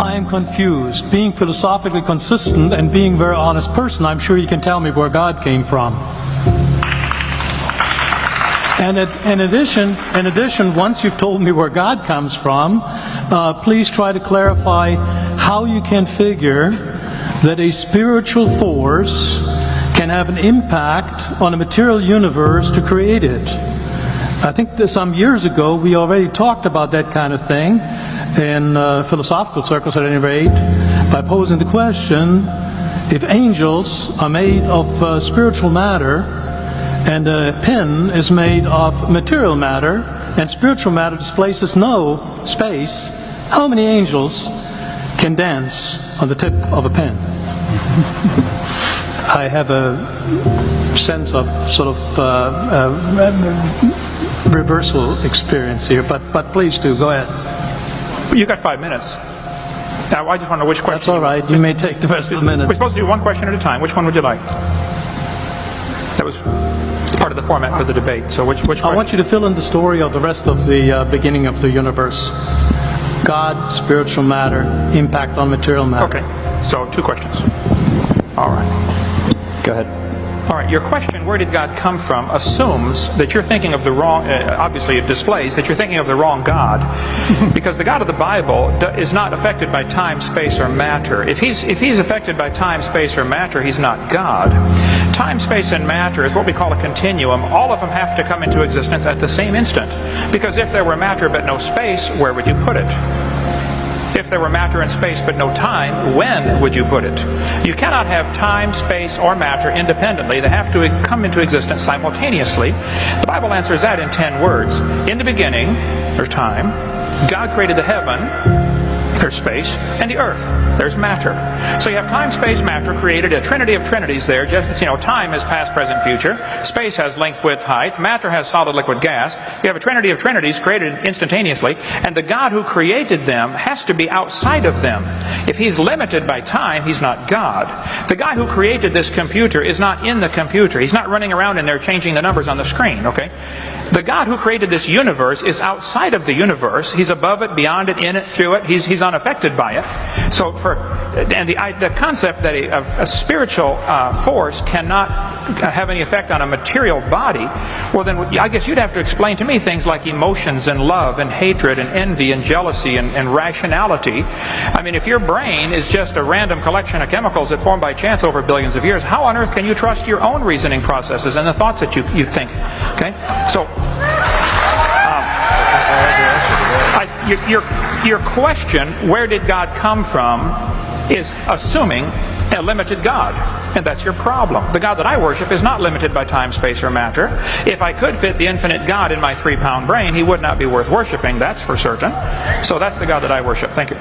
I am confused. Being philosophically consistent and being a very honest person, I'm sure you can tell me where God came from. And in addition, once you've told me where God comes from, please try to clarify how you can figure that a spiritual force can have an impact on a material universe to create it. I think that some years ago we already talked about that kind of thing in philosophical circles at any rate, by posing the question, if angels are made of spiritual matter and a pin is made of material matter and spiritual matter displaces no space, how many angels can dance on the tip of a pin? I have a sense of sort of reversal experience here, but please do, go ahead. You got 5 minutes. Now, I just want to know which question. That's all right, you may take the rest of the minute. We're supposed to do one question at a time. Which one would you like? That was part of the format for the debate. So which question? I want you to fill in the story of the rest of the beginning of the universe. God, spiritual matter, impact on material matter. Okay, so 2 questions. All right. Go ahead. All right, your question, where did God come from, assumes that you're thinking of the wrong, obviously it displays that you're thinking of the wrong God, because the God of the Bible is not affected by time, space, or matter. If he's affected by time, space, or matter, he's not God. Time, space, and matter is what we call a continuum. All of them have to come into existence at the same instant, because if there were matter but no space, where would you put it? If there were matter and space but no time, when would you put it? You cannot have time, space, or matter independently. They have to come into existence simultaneously. The Bible answers that in 10 words. In the beginning, there's time. God created the heaven. There's space, and the earth. There's matter. So you have time, space, matter created, a trinity of trinities there. Just, time is past, present, future. Space has length, width, height. Matter has solid, liquid, gas. You have a trinity of trinities created instantaneously, and the God who created them has to be outside of them. If he's limited by time, he's not God. The guy who created this computer is not in the computer. He's not running around in there changing the numbers on the screen, okay? The God who created this universe is outside of the universe. He's above it, beyond it, in it, through it. He's unaffected by it. So the concept that a spiritual force cannot have any effect on a material body, well then I guess you'd have to explain to me things like emotions and love and hatred and envy and jealousy and rationality. I mean, if your brain is just a random collection of chemicals that formed by chance over billions of years, how on earth can you trust your own reasoning processes and the thoughts that you think? Okay, so your question, where did God come from, is assuming a limited God. And that's your problem. The God that I worship is not limited by time, space, or matter. If I could fit the infinite God in my 3-pound brain, he would not be worth worshiping, that's for certain. So that's the God that I worship. Thank you.